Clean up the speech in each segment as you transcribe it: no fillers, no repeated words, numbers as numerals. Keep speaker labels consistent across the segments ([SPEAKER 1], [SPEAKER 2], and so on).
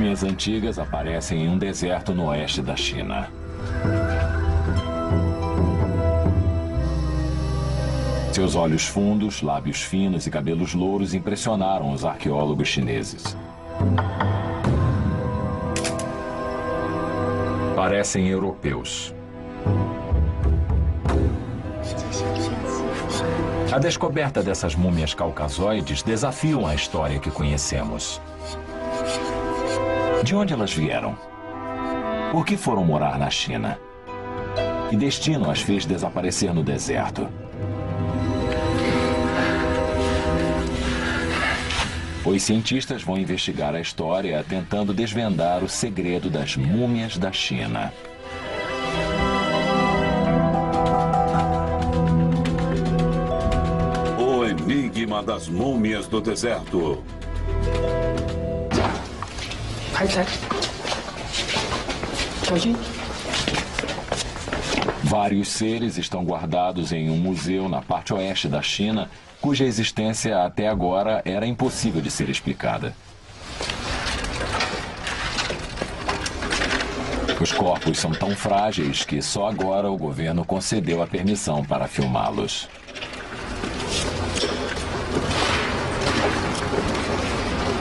[SPEAKER 1] Múmias antigas aparecem em um deserto no oeste da China. Seus olhos fundos, lábios finos e cabelos louros impressionaram os arqueólogos chineses. Parecem europeus. A descoberta dessas múmias caucasoides desafiam a história que conhecemos. De onde elas vieram? Por que foram morar na China? Que destino as fez desaparecer no deserto? Os cientistas vão investigar a história tentando desvendar o segredo das múmias da China.
[SPEAKER 2] O enigma das múmias do deserto.
[SPEAKER 1] Vários seres estão guardados em um museu na parte oeste da China, cuja existência até agora era impossível de ser explicada. Os corpos são tão frágeis que só agora o governo concedeu a permissão para filmá-los.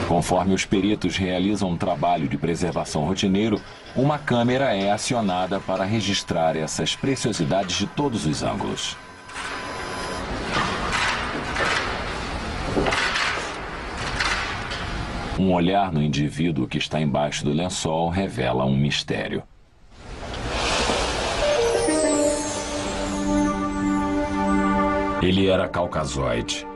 [SPEAKER 1] Conforme os peritos realizam um trabalho de preservação rotineiro, uma câmera é acionada para registrar essas preciosidades de todos os ângulos. Um olhar no indivíduo que está embaixo do lençol revela um mistério. Ele era caucasoide,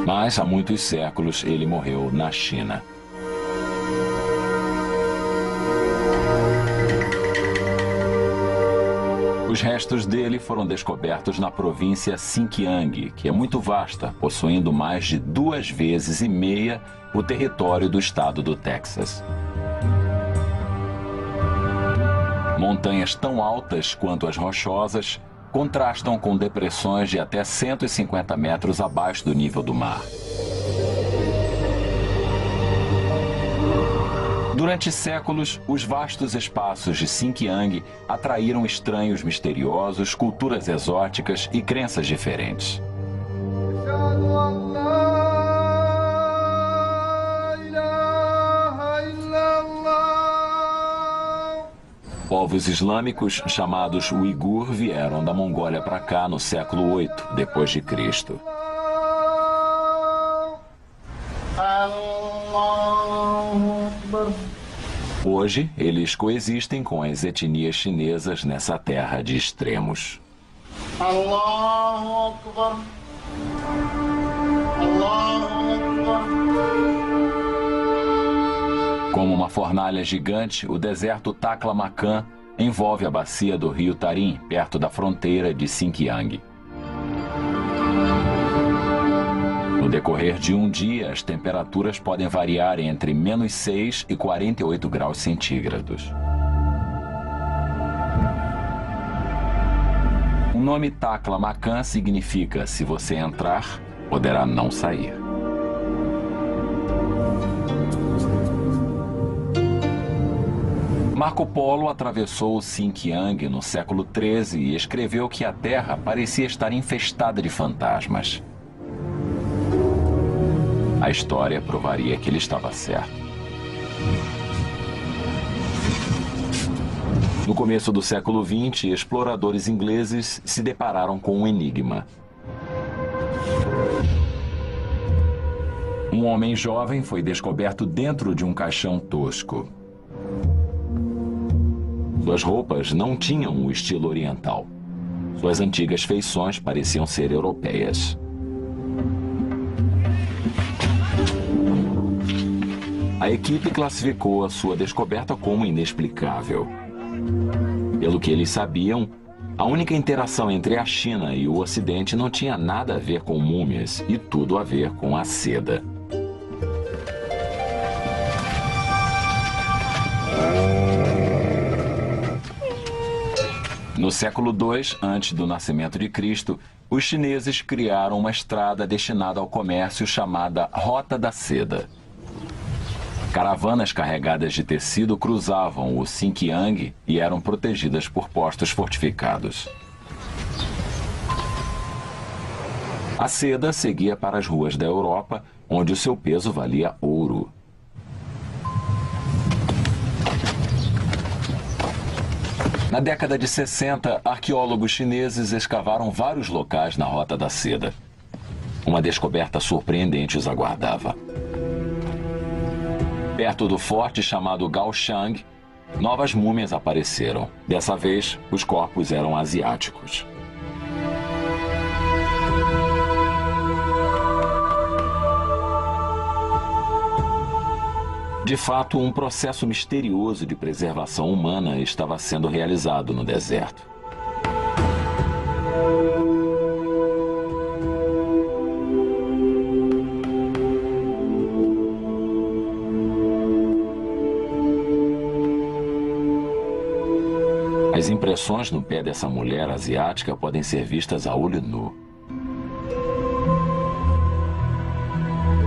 [SPEAKER 1] mas há muitos séculos ele morreu na China. Os restos dele foram descobertos na província Xinjiang, que é muito vasta, possuindo mais de 2,5 vezes o território do estado do Texas. Montanhas tão altas quanto as rochosas contrastam com depressões de até 150 metros abaixo do nível do mar. Durante séculos, os vastos espaços de Xinjiang atraíram estranhos misteriosos, culturas exóticas e crenças diferentes. Povos islâmicos chamados Uigur vieram da Mongólia para cá no século 8 depois de Cristo. Hoje, eles coexistem com as etnias chinesas nessa terra de extremos. Allahu Akbar. Allahu Akbar. Como uma fornalha gigante, o deserto Taklamakan envolve a bacia do rio Tarim, perto da fronteira de Xinjiang. No decorrer de um dia, as temperaturas podem variar entre -6 e 48 graus centígrados. O nome Taklamakan significa: se você entrar, poderá não sair. Marco Polo atravessou o Xinjiang no século XIII e escreveu que a terra parecia estar infestada de fantasmas. A história provaria que ele estava certo. No começo do século XX, exploradores ingleses se depararam com um enigma. Um homem jovem foi descoberto dentro de um caixão tosco. Suas roupas não tinham o estilo oriental. Suas antigas feições pareciam ser europeias. A equipe classificou a sua descoberta como inexplicável. Pelo que eles sabiam, a única interação entre a China e o Ocidente não tinha nada a ver com múmias e tudo a ver com a seda. No século II, antes do nascimento de Cristo, os chineses criaram uma estrada destinada ao comércio chamada Rota da Seda. Caravanas carregadas de tecido cruzavam o Xinjiang e eram protegidas por postos fortificados. A seda seguia para as ruas da Europa, onde o seu peso valia ouro. Na década de 60, arqueólogos chineses escavaram vários locais na Rota da Seda. Uma descoberta surpreendente os aguardava. Perto do forte chamado Gaoshang, novas múmias apareceram. Dessa vez, os corpos eram asiáticos. De fato, um processo misterioso de preservação humana estava sendo realizado no deserto. As impressões no pé dessa mulher asiática podem ser vistas a olho nu.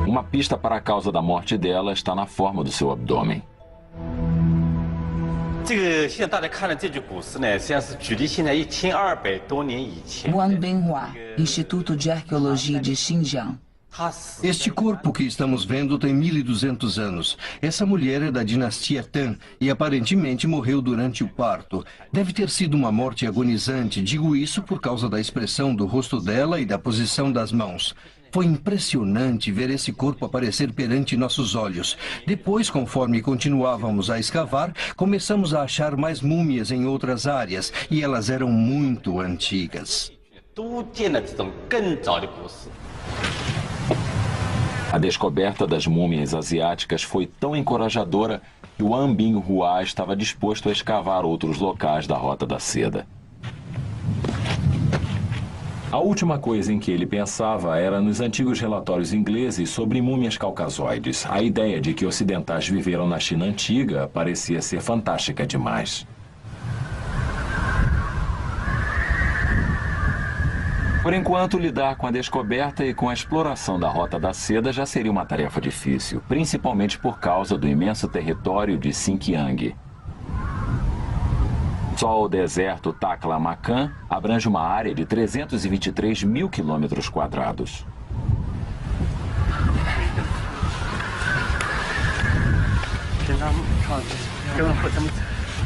[SPEAKER 1] Uma pista para a causa da morte dela está na forma do seu abdômen.
[SPEAKER 3] Wang Binhua, Instituto de Arqueologia de Xinjiang.
[SPEAKER 4] Este corpo que estamos vendo tem 1.200 anos. Essa mulher é da dinastia Tang e aparentemente morreu durante o parto. Deve ter sido uma morte agonizante. Digo isso por causa da expressão do rosto dela e da posição das mãos. Foi impressionante ver esse corpo aparecer perante nossos olhos. Depois, conforme continuávamos a escavar, começamos a achar mais múmias em outras áreas, e elas eram muito antigas.
[SPEAKER 1] A descoberta das múmias asiáticas foi tão encorajadora que Wang Binhua estava disposto a escavar outros locais da Rota da Seda. A última coisa em que ele pensava era nos antigos relatórios ingleses sobre múmias caucasoides. A ideia de que ocidentais viveram na China antiga parecia ser fantástica demais. Por enquanto, lidar com a descoberta e com a exploração da Rota da Seda já seria uma tarefa difícil, principalmente por causa do imenso território de Xinjiang. Só o deserto Taklamakan abrange uma área de 323 mil quilômetros quadrados.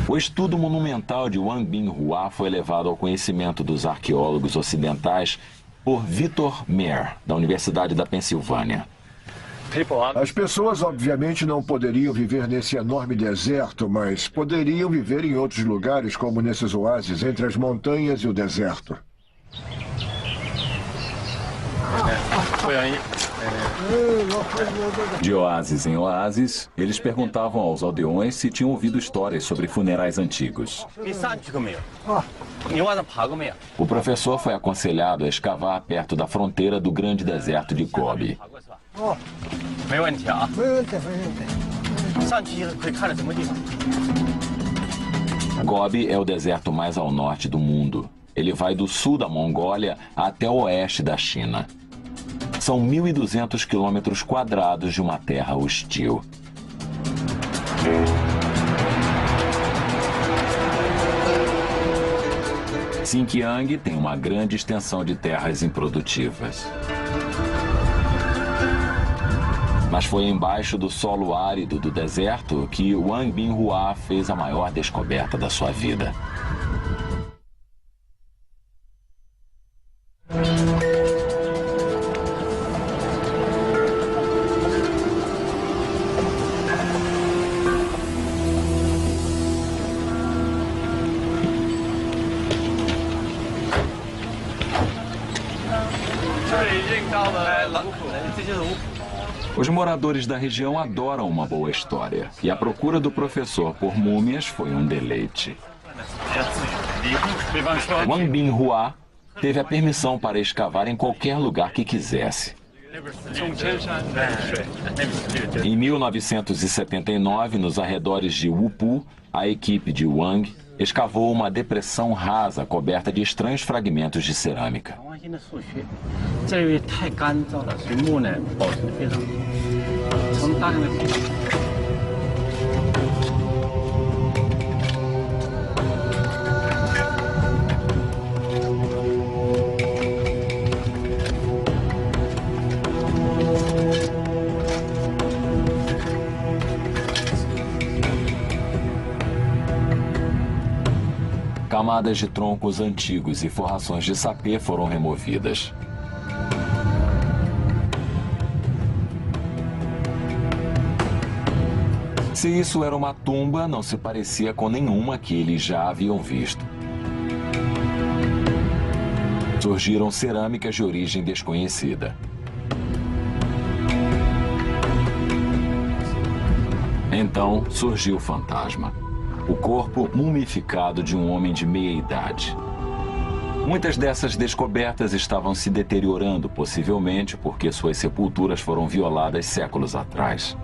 [SPEAKER 1] O estudo monumental de Wang Binhua foi levado ao conhecimento dos arqueólogos ocidentais por Victor Meyer, da Universidade da Pensilvânia.
[SPEAKER 5] As pessoas, obviamente, não poderiam viver nesse enorme deserto, mas poderiam viver em outros lugares, como nesses oásis, entre as montanhas e o deserto.
[SPEAKER 1] De oásis em oásis, eles perguntavam aos aldeões se tinham ouvido histórias sobre funerais antigos. O professor foi aconselhado a escavar perto da fronteira do grande deserto de Gobi. Gobi é o deserto mais ao norte do mundo. Ele vai do sul da Mongólia até o oeste da China. São 1.200 quilômetros quadrados de uma terra hostil. Xinjiang tem uma grande extensão de terras improdutivas. Mas foi embaixo do solo árido do deserto que Wang Binhua fez a maior descoberta da sua vida. Os moradores da região adoram uma boa história, e a procura do professor por múmias foi um deleite. Wang Binhua teve a permissão para escavar em qualquer lugar que quisesse. Em 1979, nos arredores de Wupu, a equipe de Wang escavou uma depressão rasa coberta de estranhos fragmentos de cerâmica. Camadas de troncos antigos e forrações de sapê foram removidas. Se isso era uma tumba, não se parecia com nenhuma que eles já haviam visto. Surgiram cerâmicas de origem desconhecida. Então surgiu o fantasma. O corpo mumificado de um homem de meia-idade. Muitas dessas descobertas estavam se deteriorando, possivelmente porque suas sepulturas foram violadas séculos atrás.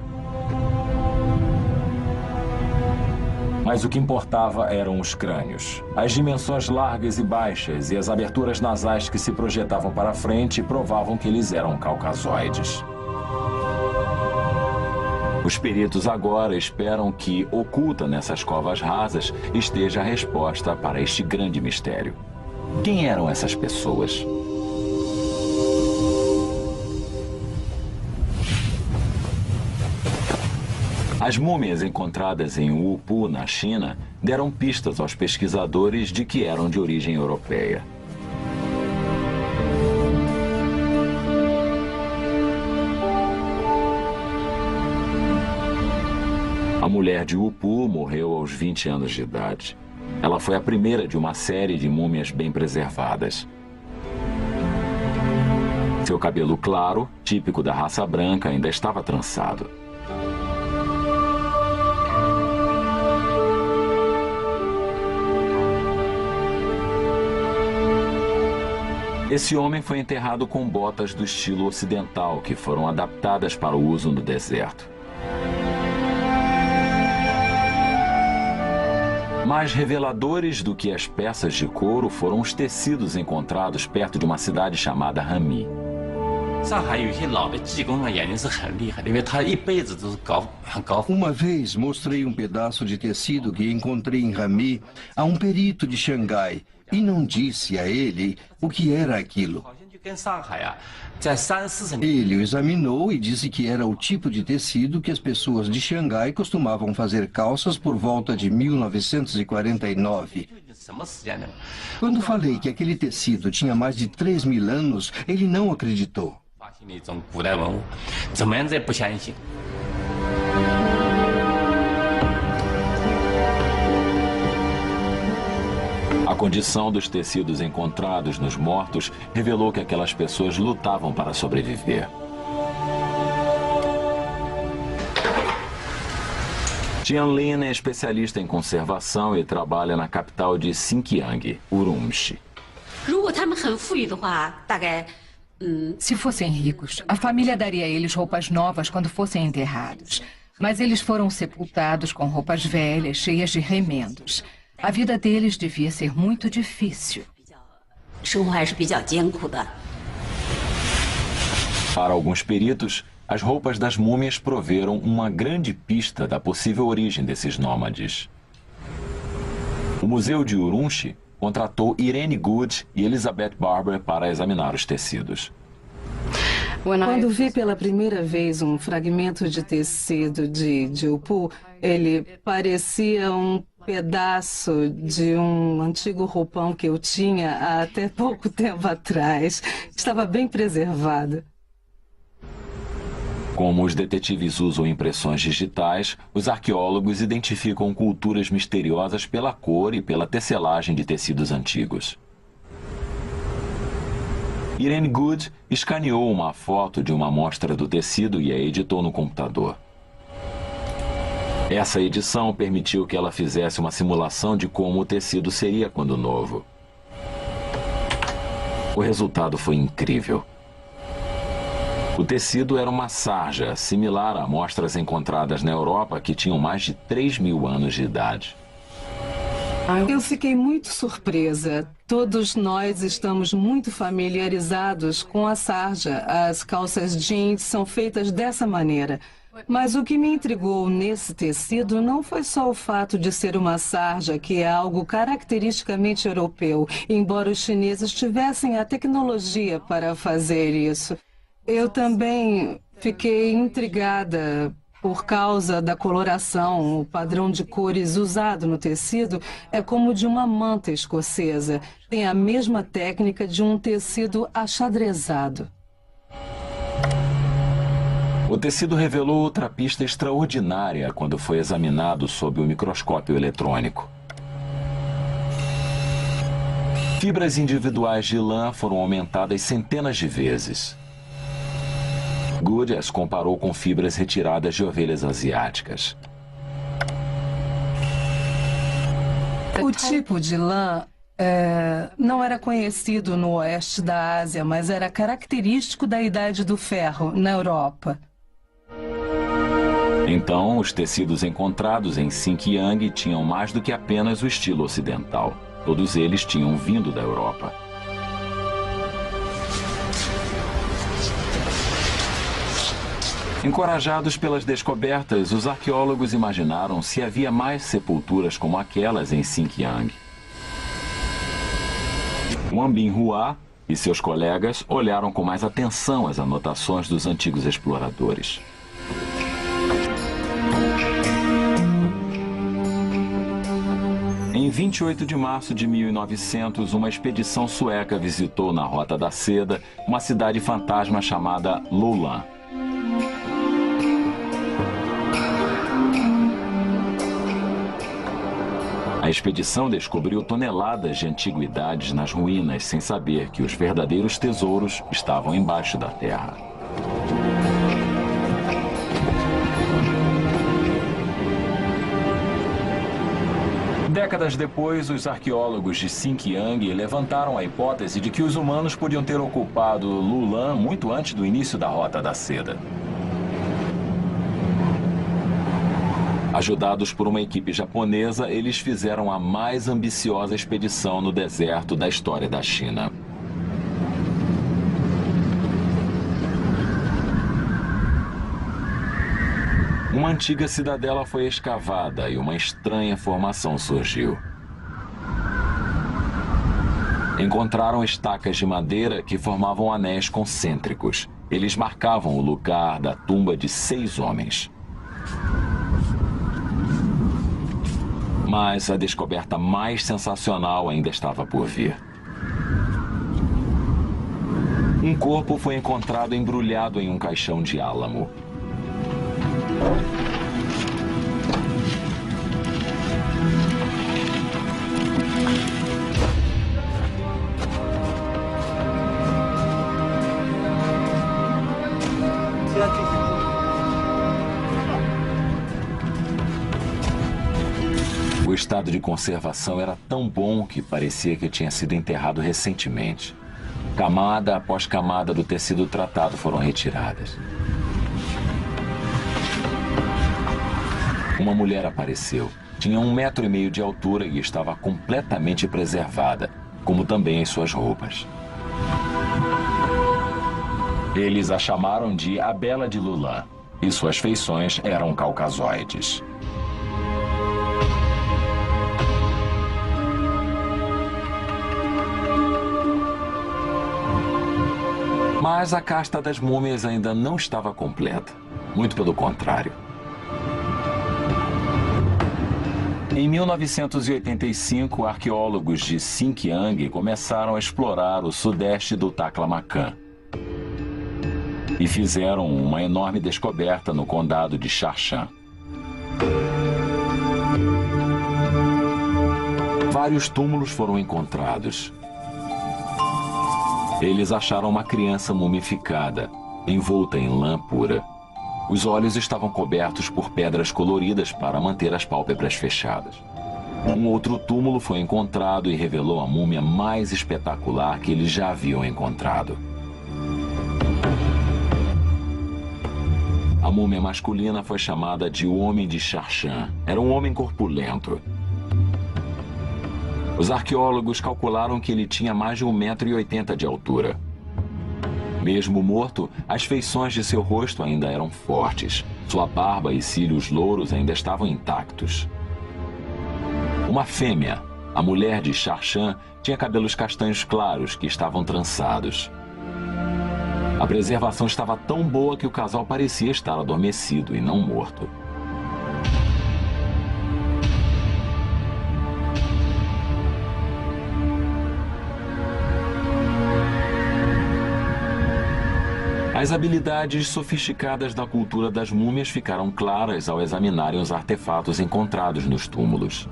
[SPEAKER 1] Mas o que importava eram os crânios. As dimensões largas e baixas e as aberturas nasais que se projetavam para frente provavam que eles eram caucasoides. Os peritos agora esperam que, oculta nessas covas rasas, esteja a resposta para este grande mistério. Quem eram essas pessoas? As múmias encontradas em Wupu, na China, deram pistas aos pesquisadores de que eram de origem europeia. A mulher de Wupu morreu aos 20 anos de idade. Ela foi a primeira de uma série de múmias bem preservadas. Seu cabelo claro, típico da raça branca, ainda estava trançado. Esse homem foi enterrado com botas do estilo ocidental, que foram adaptadas para o uso no deserto. Mais reveladores do que as peças de couro foram os tecidos encontrados perto de uma cidade chamada Hami.
[SPEAKER 4] Uma vez mostrei um pedaço de tecido que encontrei em Hami a um perito de Xangai e não disse a ele o que era aquilo. Ele o examinou e disse que era o tipo de tecido que as pessoas de Xangai costumavam fazer calças por volta de 1949. Quando falei que aquele tecido tinha mais de 3.000 anos, ele não acreditou.
[SPEAKER 1] A condição dos tecidos encontrados nos mortos revelou que aquelas pessoas lutavam para sobreviver. Jianlin é especialista em conservação e trabalha na capital de Xinjiang, Urumqi.
[SPEAKER 6] Se fossem ricos, a família daria a eles roupas novas quando fossem enterrados. Mas eles foram sepultados com roupas velhas, cheias de remendos. A vida deles devia ser muito difícil.
[SPEAKER 1] Para alguns peritos, as roupas das múmias proveram uma grande pista da possível origem desses nômades. O Museu de Urumqi contratou Irene Good e Elizabeth Barber para examinar os tecidos.
[SPEAKER 7] Quando vi pela primeira vez um fragmento de tecido de Wupu, ele parecia um pedaço de um antigo roupão que eu tinha até pouco tempo atrás. Estava bem preservado.
[SPEAKER 1] Como os detetives usam impressões digitais, os arqueólogos identificam culturas misteriosas pela cor e pela tecelagem de tecidos antigos. Irene Good escaneou uma foto de uma amostra do tecido e a editou no computador. Essa edição permitiu que ela fizesse uma simulação de como o tecido seria quando novo. O resultado foi incrível. O tecido era uma sarja, similar a amostras encontradas na Europa que tinham mais de 3.000 anos de idade.
[SPEAKER 7] Eu fiquei muito surpresa. Todos nós estamos muito familiarizados com a sarja. As calças jeans são feitas dessa maneira. Mas o que me intrigou nesse tecido não foi só o fato de ser uma sarja, que é algo caracteristicamente europeu, embora os chineses tivessem a tecnologia para fazer isso. Eu também fiquei intrigada Por causa da coloração, o padrão de cores usado no tecido é como de uma manta escocesa. Tem a mesma técnica de um tecido achadrezado.
[SPEAKER 1] O tecido revelou outra pista extraordinária quando foi examinado sob o microscópio eletrônico. Fibras individuais de lã foram aumentadas centenas de vezes. Good as comparou com fibras retiradas de ovelhas asiáticas.
[SPEAKER 7] O tipo de lã não era conhecido no oeste da Ásia, mas era característico da Idade do Ferro, na Europa.
[SPEAKER 1] Então, os tecidos encontrados em Xinjiang tinham mais do que apenas o estilo ocidental. Todos eles tinham vindo da Europa. Encorajados pelas descobertas, os arqueólogos imaginaram se havia mais sepulturas como aquelas em Xinjiang. Wang Binhua e seus colegas olharam com mais atenção as anotações dos antigos exploradores. Em 28 de março de 1900, uma expedição sueca visitou na Rota da Seda uma cidade fantasma chamada Lulan. A expedição descobriu toneladas de antiguidades nas ruínas, sem saber que os verdadeiros tesouros estavam embaixo da terra. Décadas depois, os arqueólogos de Xinjiang levantaram a hipótese de que os humanos podiam ter ocupado Lulan muito antes do início da Rota da Seda. Ajudados por uma equipe japonesa, eles fizeram a mais ambiciosa expedição no deserto da história da China. Uma antiga cidadela foi escavada e uma estranha formação surgiu. Encontraram estacas de madeira que formavam anéis concêntricos. Eles marcavam o lugar da tumba de 6 homens. Mas a descoberta mais sensacional ainda estava por vir. Um corpo foi encontrado embrulhado em um caixão de álamo. O estado de conservação era tão bom que parecia que tinha sido enterrado recentemente. Camada após camada do tecido tratado foram retiradas. Uma mulher apareceu. Tinha 1,5 metro de altura e estava completamente preservada, como também as suas roupas. Eles a chamaram de a Bela de Lulan, e suas feições eram caucasoides. Mas a casta das múmias ainda não estava completa. Muito pelo contrário. Em 1985, arqueólogos de Xinjiang começaram a explorar o sudeste do Taklamakan. E fizeram uma enorme descoberta no condado de Sharshan. Vários túmulos foram encontrados. Eles acharam uma criança mumificada, envolta em lã pura. Os olhos estavam cobertos por pedras coloridas para manter as pálpebras fechadas. Um outro túmulo foi encontrado e revelou a múmia mais espetacular que eles já haviam encontrado. A múmia masculina foi chamada de o Homem de Sharshan. Era um homem corpulento. Os arqueólogos calcularam que ele tinha mais de 1,80 metro de altura. Mesmo morto, as feições de seu rosto ainda eram fortes. Sua barba e cílios louros ainda estavam intactos. Uma fêmea, a mulher de Sharshan, tinha cabelos castanhos claros que estavam trançados. A preservação estava tão boa que o casal parecia estar adormecido e não morto. As habilidades sofisticadas da cultura das múmias ficaram claras ao examinarem os artefatos encontrados nos túmulos.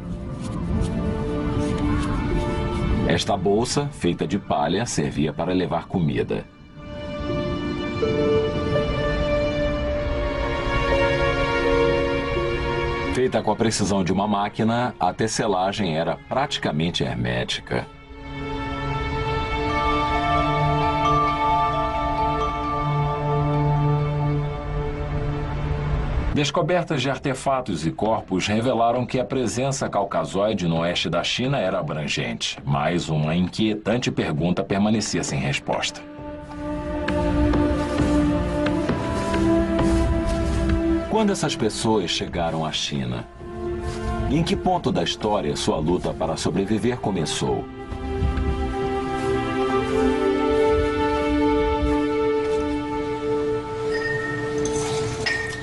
[SPEAKER 1] Esta bolsa, feita de palha, servia para levar comida. Feita com a precisão de uma máquina, a tecelagem era praticamente hermética. Descobertas de artefatos e corpos revelaram que a presença caucasoide no oeste da China era abrangente, mas uma inquietante pergunta permanecia sem resposta. Quando essas pessoas chegaram à China? E em que ponto da história sua luta para sobreviver começou?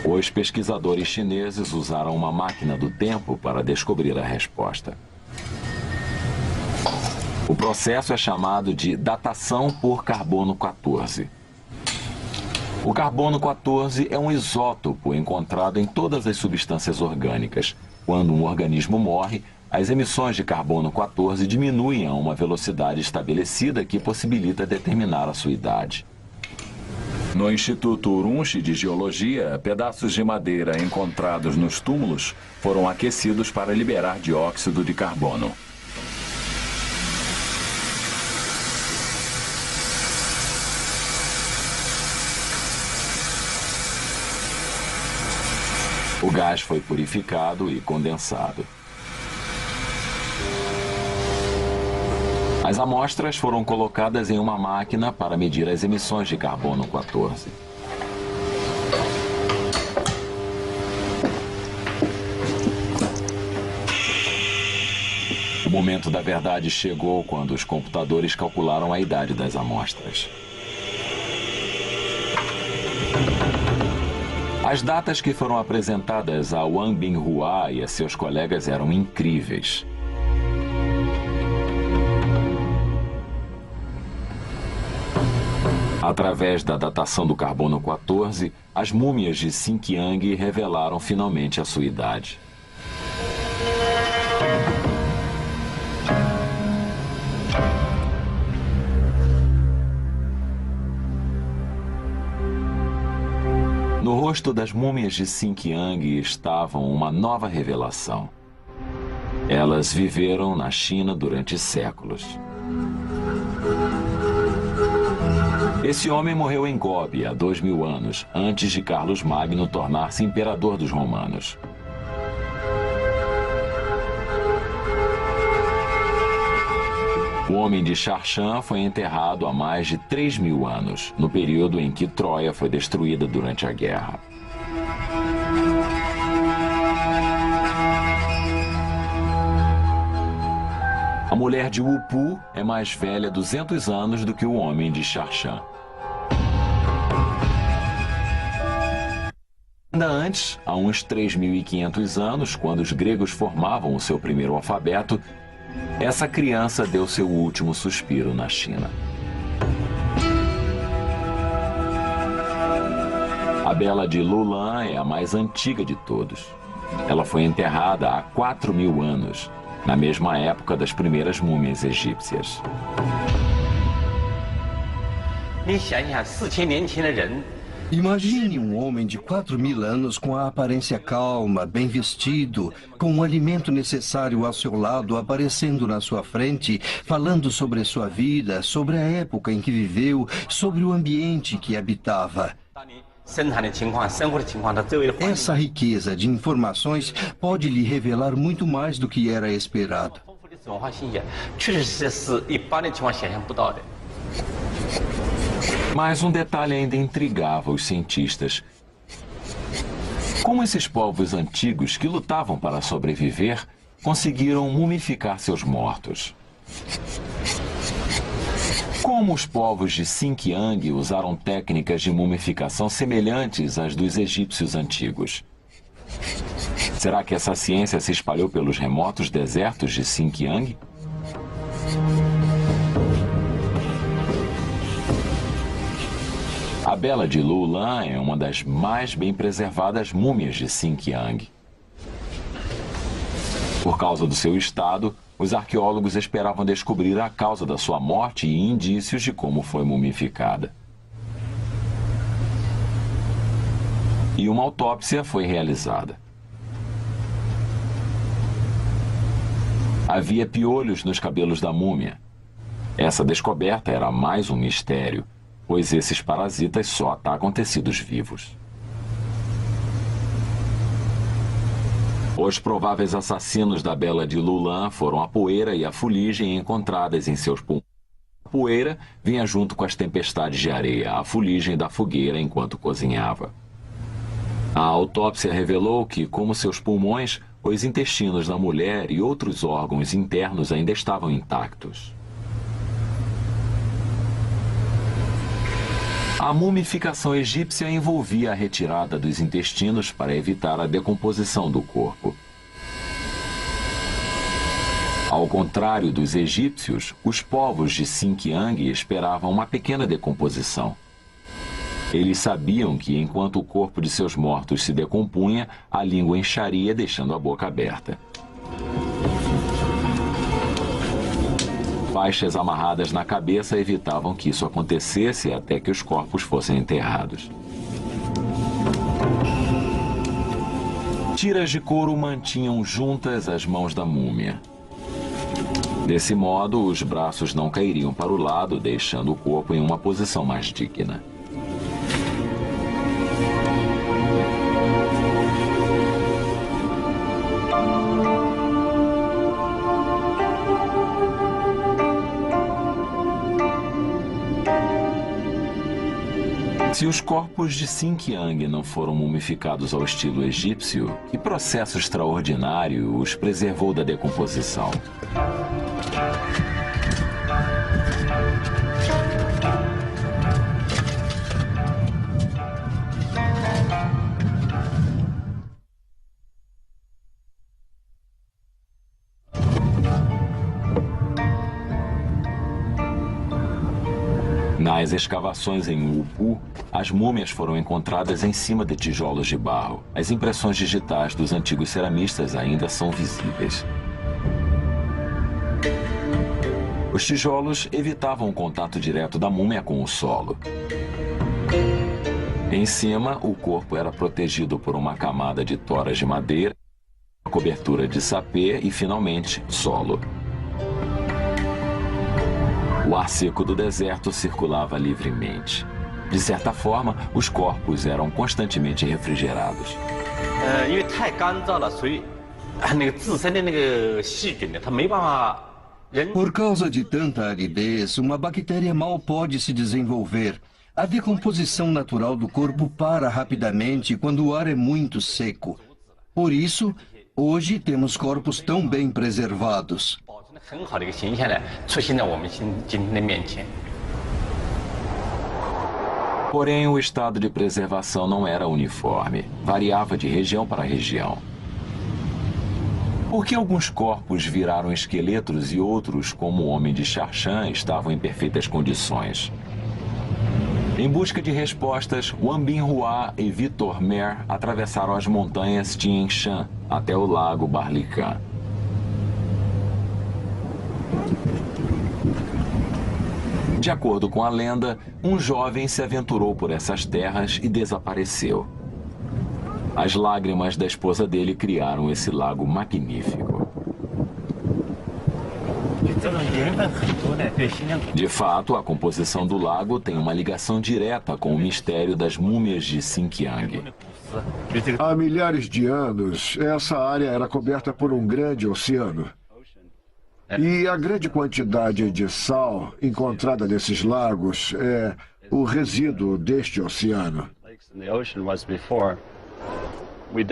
[SPEAKER 1] Os pesquisadores chineses usaram uma máquina do tempo para descobrir a resposta. O processo é chamado de datação por carbono 14. O carbono 14 é um isótopo encontrado em todas as substâncias orgânicas. Quando um organismo morre, as emissões de carbono 14 diminuem a uma velocidade estabelecida que possibilita determinar a sua idade. No Instituto Urumqi de Geologia, pedaços de madeira encontrados nos túmulos foram aquecidos para liberar dióxido de carbono. O gás foi purificado e condensado. As amostras foram colocadas em uma máquina para medir as emissões de carbono 14. O momento da verdade chegou quando os computadores calcularam a idade das amostras. As datas que foram apresentadas a Wang Binghua e a seus colegas eram incríveis. Através da datação do carbono 14, as múmias de Xinjiang revelaram finalmente a sua idade. No rosto das múmias de Xinjiang estava uma nova revelação. Elas viveram na China durante séculos. Esse homem morreu em Gobi há 2000 anos, antes de Carlos Magno tornar-se imperador dos romanos. O homem de Xarshan foi enterrado há mais de 3.000 anos, no período em que Troia foi destruída durante a guerra. A mulher de Wupu é mais velha 200 anos do que o homem de Xarshan. Ainda antes, há uns 3.500 anos, quando os gregos formavam o seu primeiro alfabeto, essa criança deu seu último suspiro na China. A bela de Lulan é a mais antiga de todos. Ela foi enterrada há 4.000 anos, na mesma época das primeiras múmias egípcias.
[SPEAKER 4] Imagine um homem de 4.000 anos com a aparência calma, bem vestido, com o alimento necessário ao seu lado, aparecendo na sua frente, falando sobre a sua vida, sobre a época em que viveu, sobre o ambiente que habitava. Essa riqueza de informações pode lhe revelar muito mais do que era esperado.
[SPEAKER 1] Mas um detalhe ainda intrigava os cientistas. Como esses povos antigos que lutavam para sobreviver conseguiram mumificar seus mortos? Como os povos de Xinjiang usaram técnicas de mumificação semelhantes às dos egípcios antigos? Será que essa ciência se espalhou pelos remotos desertos de Xinjiang? A Bela de Lulan é uma das mais bem preservadas múmias de Xinjiang. Por causa do seu estado, os arqueólogos esperavam descobrir a causa da sua morte e indícios de como foi mumificada. E uma autópsia foi realizada. Havia piolhos nos cabelos da múmia. Essa descoberta era mais um mistério, pois esses parasitas só atacam tecidos vivos. Os prováveis assassinos da Bela de Lulan foram a poeira e a fuligem encontradas em seus pulmões. A poeira vinha junto com as tempestades de areia, a fuligem da fogueira enquanto cozinhava. A autópsia revelou que, como seus pulmões, os intestinos da mulher e outros órgãos internos ainda estavam intactos. A mumificação egípcia envolvia a retirada dos intestinos para evitar a decomposição do corpo. Ao contrário dos egípcios, os povos de Xinjiang esperavam uma pequena decomposição. Eles sabiam que, enquanto o corpo de seus mortos se decompunha, a língua incharia, deixando a boca aberta. Faixas amarradas na cabeça evitavam que isso acontecesse até que os corpos fossem enterrados. Tiras de couro mantinham juntas as mãos da múmia. Desse modo, os braços não cairiam para o lado, deixando o corpo em uma posição mais digna. Se os corpos de Xinjiang não foram mumificados ao estilo egípcio, que processo extraordinário os preservou da decomposição? Nas escavações em Upu, as múmias foram encontradas em cima de tijolos de barro. As impressões digitais dos antigos ceramistas ainda são visíveis. Os tijolos evitavam o contato direto da múmia com o solo. Em cima, o corpo era protegido por uma camada de toras de madeira, cobertura de sapê e, finalmente, solo. O ar seco do deserto circulava livremente. De certa forma, os corpos eram constantemente refrigerados.
[SPEAKER 4] Por causa de tanta aridez, uma bactéria mal pode se desenvolver. A decomposição natural do corpo para rapidamente quando o ar é muito seco. Por isso, hoje temos corpos tão bem preservados.
[SPEAKER 1] Porém, o estado de preservação não era uniforme, variava de região para região. Por que alguns corpos viraram esqueletos e outros, como o homem de Xarshan, estavam em perfeitas condições? Em busca de respostas, Wan Binhua e Vitor Mer atravessaram as montanhas Tian Shan até o lago Barlican. De acordo com a lenda, um jovem se aventurou por essas terras e desapareceu. As lágrimas da esposa dele criaram esse lago magnífico. De fato, a composição do lago tem uma ligação direta com o mistério das múmias de Xinjiang.
[SPEAKER 5] Há milhares de anos, essa área era coberta por um grande oceano. E a grande quantidade de sal encontrada nesses lagos é o resíduo deste oceano.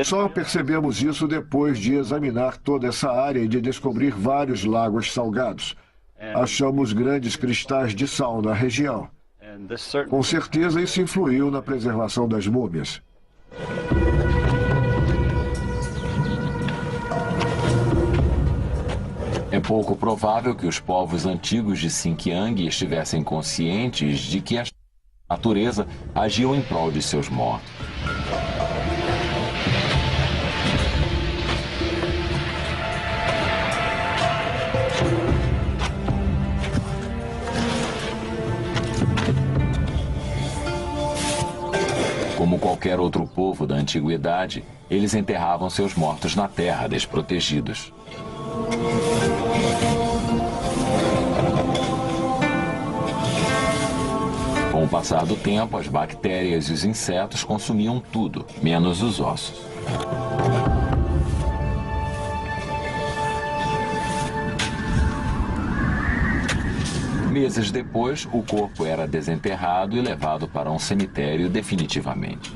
[SPEAKER 5] Só percebemos isso depois de examinar toda essa área e de descobrir vários lagos salgados. achamos grandes cristais de sal na região. Com certeza isso influiu na preservação das múmias.
[SPEAKER 1] É pouco provável que os povos antigos de Xinjiang estivessem conscientes de que a natureza agiu em prol de seus mortos. Como qualquer outro povo da antiguidade, eles enterravam seus mortos na terra, desprotegidos. Com o passar do tempo, as bactérias e os insetos consumiam tudo, menos os ossos. Meses depois, o corpo era desenterrado e levado para um cemitério definitivamente.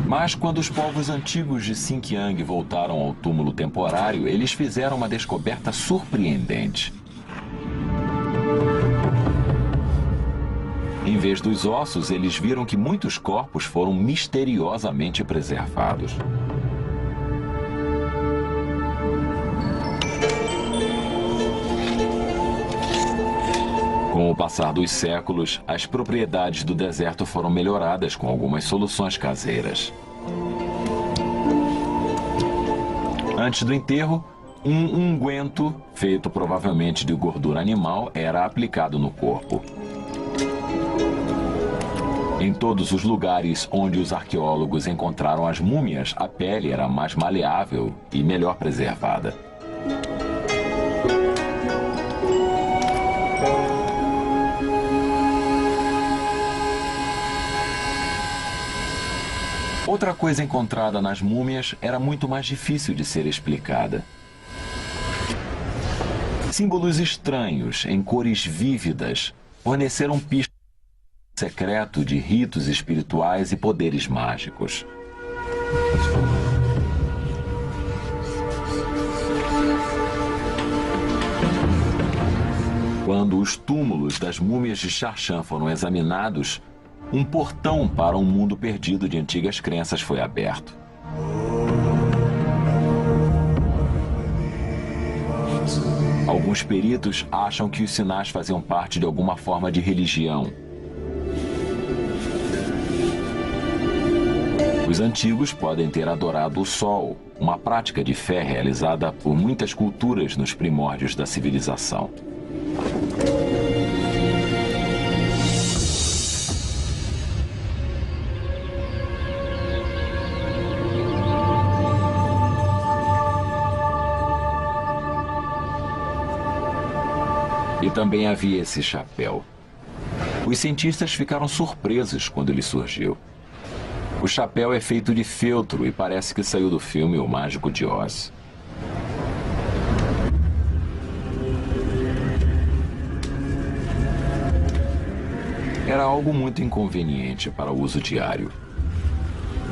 [SPEAKER 1] Mas quando os povos antigos de Xinjiang voltaram ao túmulo temporário, eles fizeram uma descoberta surpreendente. Em vez dos ossos, eles viram que muitos corpos foram misteriosamente preservados. Com o passar dos séculos, as propriedades do deserto foram melhoradas com algumas soluções caseiras. Antes do enterro, um unguento, feito provavelmente de gordura animal, era aplicado no corpo. Em todos os lugares onde os arqueólogos encontraram as múmias, a pele era mais maleável e melhor preservada. Outra coisa encontrada nas múmias era muito mais difícil de ser explicada. Símbolos estranhos, em cores vívidas, forneceram pistas secreto de ritos espirituais e poderes mágicos. Quando os túmulos das múmias de Xarshan foram examinados, um portão para um mundo perdido de antigas crenças foi aberto. Alguns peritos acham que os sinais faziam parte de alguma forma de religião. Os antigos podem ter adorado o sol, uma prática de fé realizada por muitas culturas nos primórdios da civilização. E também havia esse chapéu. Os cientistas ficaram surpresos quando ele surgiu. O chapéu é feito de feltro e parece que saiu do filme O Mágico de Oz. Era algo muito inconveniente para o uso diário.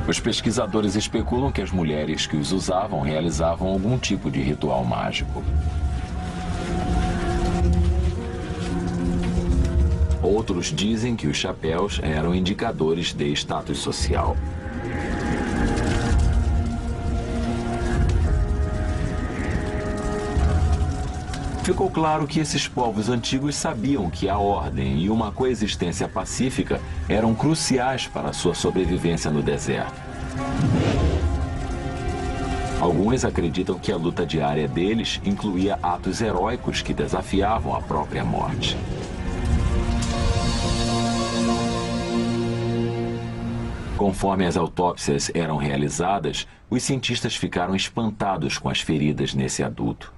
[SPEAKER 1] Os pesquisadores especulam que as mulheres que os usavam realizavam algum tipo de ritual mágico. Outros dizem que os chapéus eram indicadores de status social. Ficou claro que esses povos antigos sabiam que a ordem e uma coexistência pacífica eram cruciais para a sua sobrevivência no deserto. Alguns acreditam que a luta diária deles incluía atos heróicos que desafiavam a própria morte. Conforme as autópsias eram realizadas, os cientistas ficaram espantados com as feridas nesse adulto.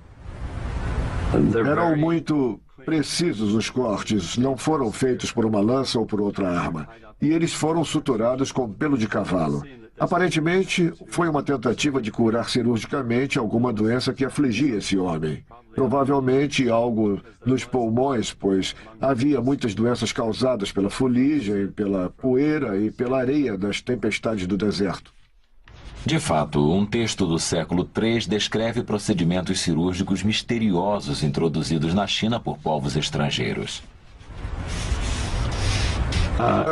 [SPEAKER 5] Eram muito precisos os cortes, não foram feitos por uma lança ou por outra arma. E eles foram suturados com pelo de cavalo. Aparentemente, foi uma tentativa de curar cirurgicamente alguma doença que afligia esse homem. Provavelmente algo nos pulmões, pois havia muitas doenças causadas pela fuligem, pela poeira e pela areia das tempestades do deserto.
[SPEAKER 1] De fato, um texto do século III descreve procedimentos cirúrgicos misteriosos introduzidos na China por povos estrangeiros.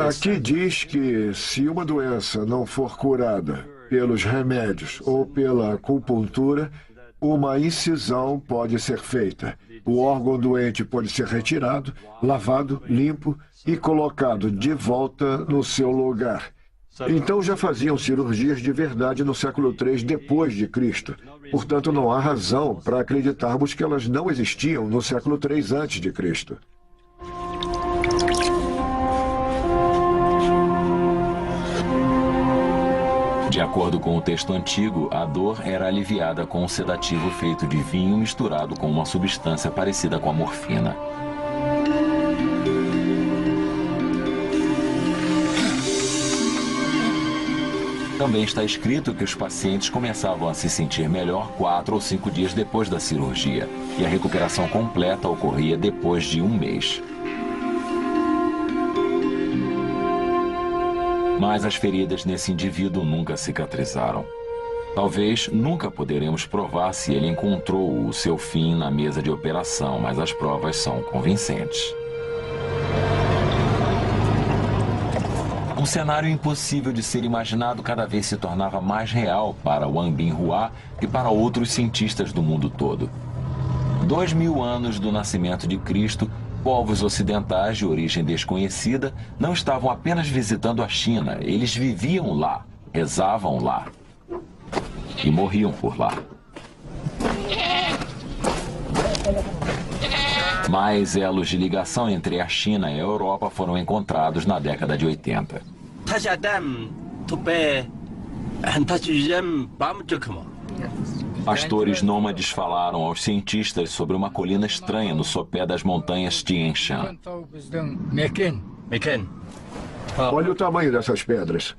[SPEAKER 5] Aqui diz que se uma doença não for curada pelos remédios ou pela acupuntura, uma incisão pode ser feita. O órgão doente pode ser retirado, lavado, limpo e colocado de volta no seu lugar. Então já faziam cirurgias de verdade no século III depois de Cristo. Portanto, não há razão para acreditarmos que elas não existiam no século III antes de Cristo.
[SPEAKER 1] De acordo com o texto antigo, a dor era aliviada com um sedativo feito de vinho misturado com uma substância parecida com a morfina. Também está escrito que os pacientes começavam a se sentir melhor 4 ou 5 dias depois da cirurgia, e a recuperação completa ocorria depois de 1 mês. Mas as feridas nesse indivíduo nunca cicatrizaram. Talvez nunca poderemos provar se ele encontrou o seu fim na mesa de operação, mas as provas são convincentes. Um cenário impossível de ser imaginado cada vez se tornava mais real para Wang Binhua e para outros cientistas do mundo todo. 2000 anos do nascimento de Cristo, povos ocidentais de origem desconhecida não estavam apenas visitando a China, eles viviam lá, rezavam lá e morriam por lá. Mais elos de ligação entre a China e a Europa foram encontrados na década de 80. Pastores nômades falaram aos cientistas sobre uma colina estranha no sopé das montanhas Tian Shan.
[SPEAKER 5] Olha o tamanho dessas pedras.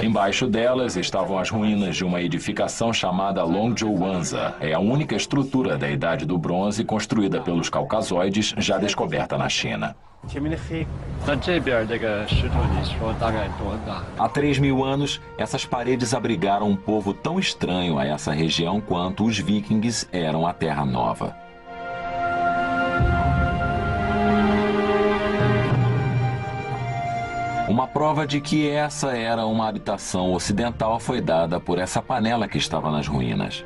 [SPEAKER 1] Embaixo delas estavam as ruínas de uma edificação chamada Longzhou Wanza. É a única estrutura da Idade do Bronze construída pelos caucasoides já descoberta na China. Há 3.000 anos, essas paredes abrigaram um povo tão estranho a essa região quanto os vikings eram a Terra Nova. Uma prova de que essa era uma habitação ocidental foi dada por essa panela que estava nas ruínas.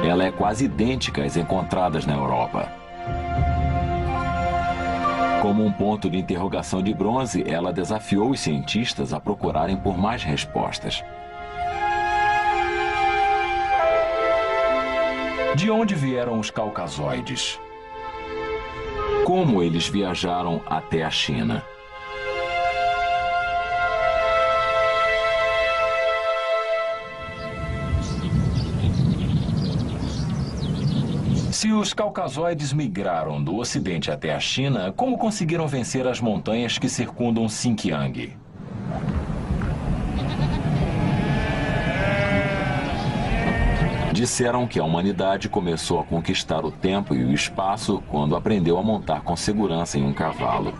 [SPEAKER 1] Ela é quase idêntica às encontradas na Europa. Como um ponto de interrogação de bronze, ela desafiou os cientistas a procurarem por mais respostas. De onde vieram os caucasoides? Como eles viajaram até a China? Se os caucasoides migraram do Ocidente até a China, como conseguiram vencer as montanhas que circundam Xinjiang? Disseram que a humanidade começou a conquistar o tempo e o espaço quando aprendeu a montar com segurança em um cavalo.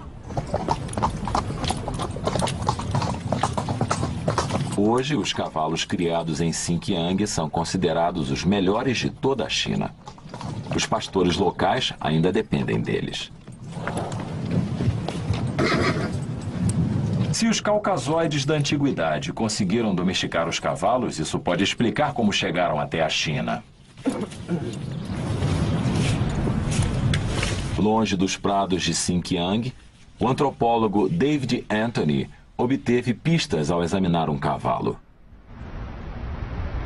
[SPEAKER 1] Hoje, os cavalos criados em Xinjiang são considerados os melhores de toda a China. Os pastores locais ainda dependem deles. Se os caucasoides da antiguidade conseguiram domesticar os cavalos, isso pode explicar como chegaram até a China. Longe dos prados de Xinjiang, o antropólogo David Anthony obteve pistas ao examinar um cavalo.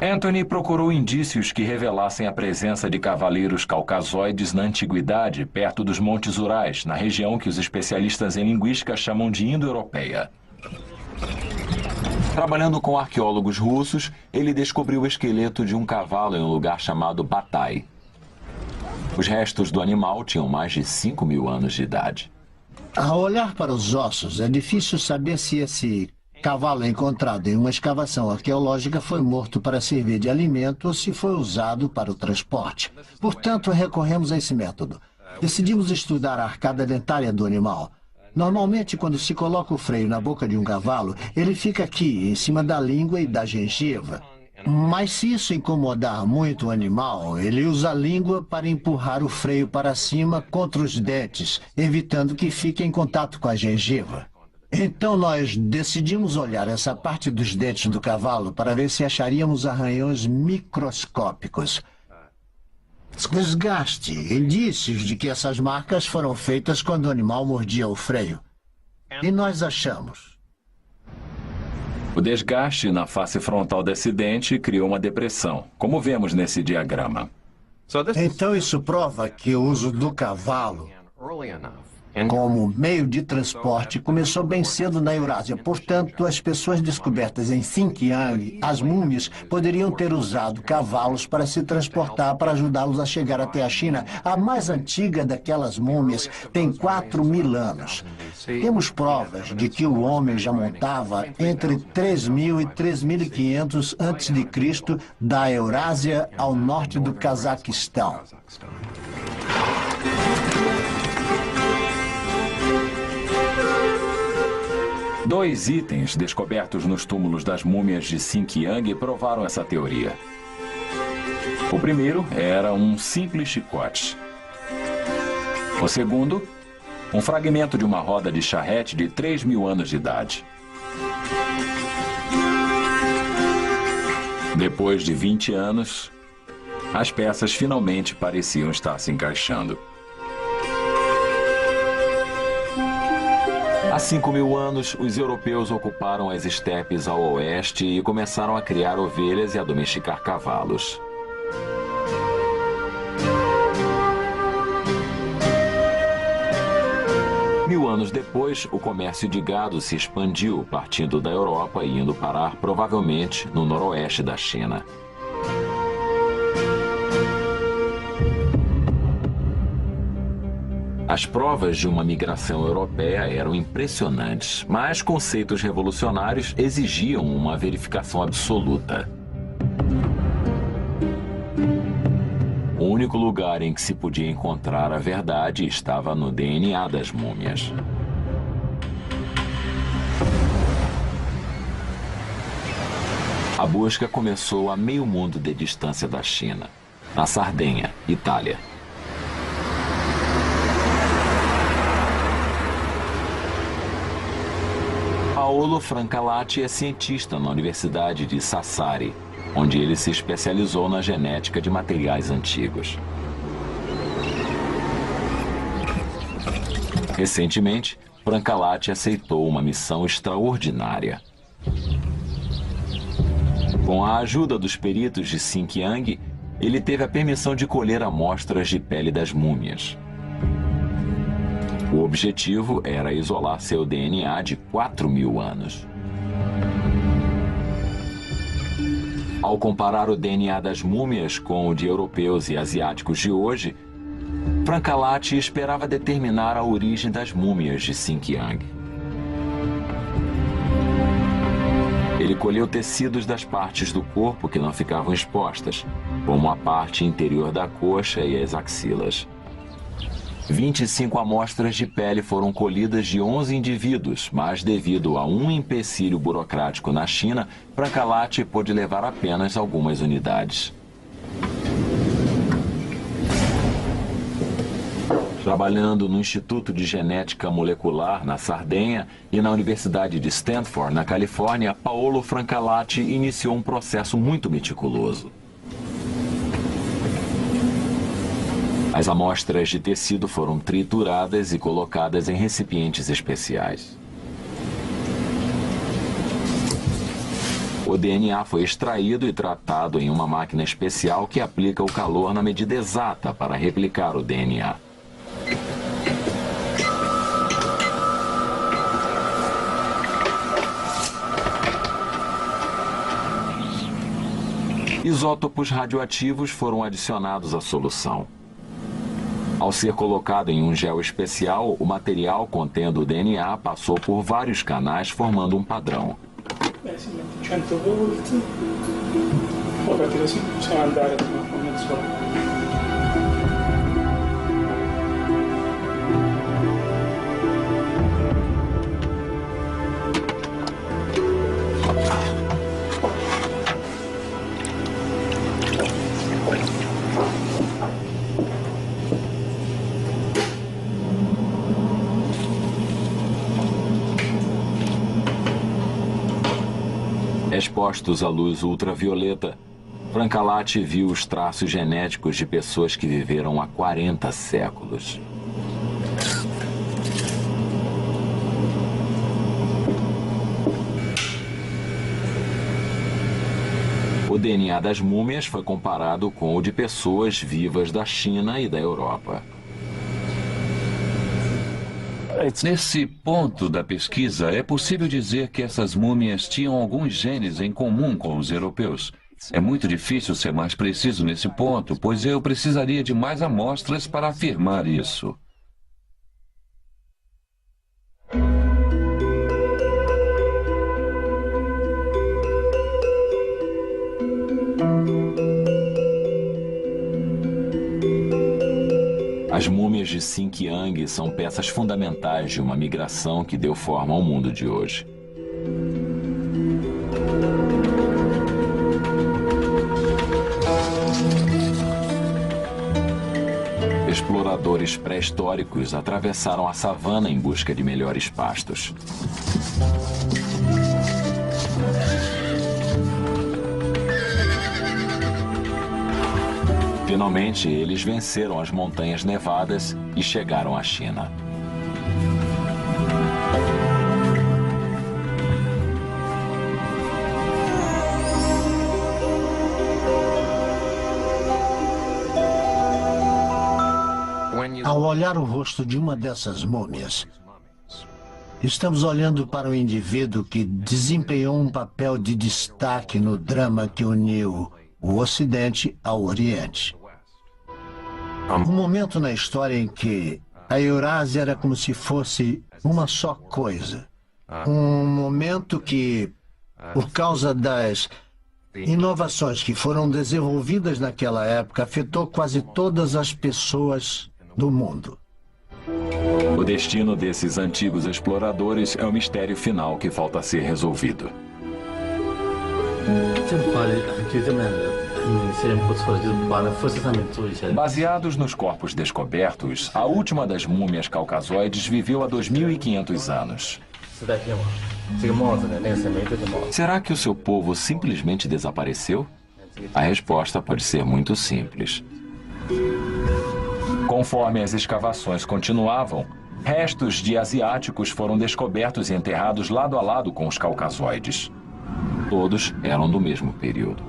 [SPEAKER 1] Anthony procurou indícios que revelassem a presença de cavaleiros caucasoides na antiguidade, perto dos Montes Urais, na região que os especialistas em linguística chamam de Indo-Europeia. Trabalhando com arqueólogos russos, ele descobriu o esqueleto de um cavalo em um lugar chamado Batai. Os restos do animal tinham mais de 5.000 anos de idade.
[SPEAKER 8] Ao olhar para os ossos, é difícil saber se esse Cavalo encontrado em uma escavação arqueológica foi morto para servir de alimento ou se foi usado para o transporte. Portanto, recorremos a esse método. Decidimos estudar a arcada dentária do animal. Normalmente, quando se coloca o freio na boca de um cavalo, ele fica aqui, em cima da língua e da gengiva. Mas se isso incomodar muito o animal, ele usa a língua para empurrar o freio para cima contra os dentes, evitando que fique em contato com a gengiva. Então nós decidimos olhar essa parte dos dentes do cavalo para ver se acharíamos arranhões microscópicos. Desgaste, indícios de que essas marcas foram feitas quando o animal mordia o freio. E nós achamos.
[SPEAKER 1] O desgaste na face frontal do acidente criou uma depressão, como vemos nesse diagrama.
[SPEAKER 8] Então isso prova que o uso do cavalo como meio de transporte começou bem cedo na Eurásia. Portanto, as pessoas descobertas em Xinjiang, as múmias, poderiam ter usado cavalos para se transportar para ajudá-los a chegar até a China. A mais antiga daquelas múmias tem 4.000 anos. Temos provas de que o homem já montava entre 3.000 e 3.500 a.C. da Eurásia ao norte do Cazaquistão.
[SPEAKER 1] Dois itens descobertos nos túmulos das múmias de Xinjiang provaram essa teoria. O primeiro era um simples chicote. O segundo, um fragmento de uma roda de charrete de 3.000 anos de idade. Depois de 20 anos, as peças finalmente pareciam estar se encaixando. Há 5.000 anos, os europeus ocuparam as estepes ao oeste e começaram a criar ovelhas e a domesticar cavalos. Mil anos depois, o comércio de gado se expandiu, partindo da Europa e indo parar, provavelmente, no noroeste da China. As provas de uma migração europeia eram impressionantes, mas conceitos revolucionários exigiam uma verificação absoluta. O único lugar em que se podia encontrar a verdade estava no DNA das múmias. A busca começou a meio mundo de distância da China, na Sardenha, Itália. Paolo Francalati é cientista na Universidade de Sassari, onde ele se especializou na genética de materiais antigos. Recentemente, Francalati aceitou uma missão extraordinária. Com a ajuda dos peritos de Xinjiang, ele teve a permissão de colher amostras de pele das múmias. O objetivo era isolar seu DNA de 4.000 anos. Ao comparar o DNA das múmias com o de europeus e asiáticos de hoje, Francalati esperava determinar a origem das múmias de Xinjiang. Ele colheu tecidos das partes do corpo que não ficavam expostas, como a parte interior da coxa e as axilas. 25 amostras de pele foram colhidas de 11 indivíduos, mas devido a um empecilho burocrático na China, Francalati pôde levar apenas algumas unidades. Trabalhando no Instituto de Genética Molecular, na Sardenha, e na Universidade de Stanford, na Califórnia, Paolo Francalati iniciou um processo muito meticuloso. As amostras de tecido foram trituradas e colocadas em recipientes especiais. O DNA foi extraído e tratado em uma máquina especial que aplica o calor na medida exata para replicar o DNA. Isótopos radioativos foram adicionados à solução. Ao ser colocado em um gel especial, o material contendo o DNA passou por vários canais formando um padrão.
[SPEAKER 9] Simmente 100 volte, poi a partire da qui possiamo andare a mezz'ora.
[SPEAKER 1] Expostos à luz ultravioleta, Francalati viu os traços genéticos de pessoas que viveram há 40 séculos. O DNA das múmias foi comparado com o de pessoas vivas da China e da Europa.
[SPEAKER 10] Nesse ponto da pesquisa, é possível dizer que essas múmias tinham alguns genes em comum com os europeus. É muito difícil ser mais preciso nesse ponto, pois eu precisaria de mais amostras para afirmar isso.
[SPEAKER 1] As múmias de Xinjiang são peças fundamentais de uma migração que deu forma ao mundo de hoje. Exploradores pré-históricos atravessaram a savana em busca de melhores pastos. Finalmente, eles venceram as montanhas nevadas e chegaram à China.
[SPEAKER 8] Ao olhar o rosto de uma dessas múmias, estamos olhando para um indivíduo que desempenhou um papel de destaque no drama que uniu o Ocidente ao Oriente. Um momento na história em que a Eurásia era como se fosse uma só coisa. Um momento que, por causa das inovações que foram desenvolvidas naquela época, afetou quase todas as pessoas do mundo.
[SPEAKER 1] O destino desses antigos exploradores é o mistério final que falta ser resolvido. Baseados nos corpos descobertos, a última das múmias caucasoides viveu há 2.500 anos. Será que o seu povo simplesmente desapareceu? A resposta pode ser muito simples. Conforme as escavações continuavam, restos de asiáticos foram descobertos e enterrados lado a lado com os caucasoides. Todos eram do mesmo período.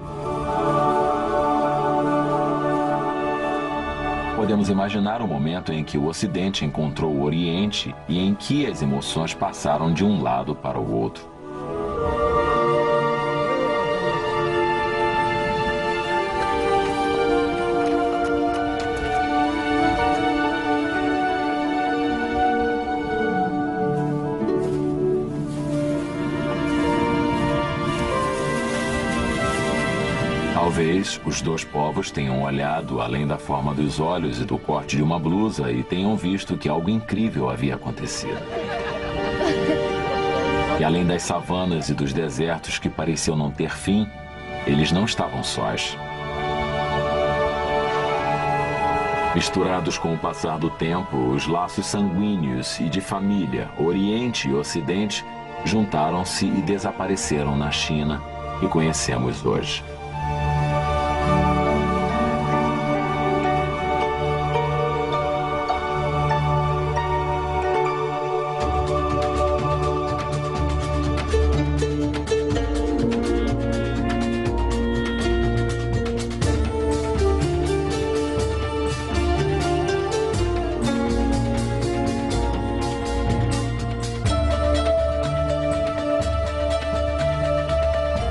[SPEAKER 1] Podemos imaginar o momento em que o Ocidente encontrou o Oriente e em que as emoções passaram de um lado para o outro. Talvez os dois povos tenham olhado além da forma dos olhos e do corte de uma blusa e tenham visto que algo incrível havia acontecido. E além das savanas e dos desertos que pareciam não ter fim, eles não estavam sós. Misturados com o passar do tempo, os laços sanguíneos e de família, Oriente e Ocidente, juntaram-se e desapareceram na China que conhecemos hoje.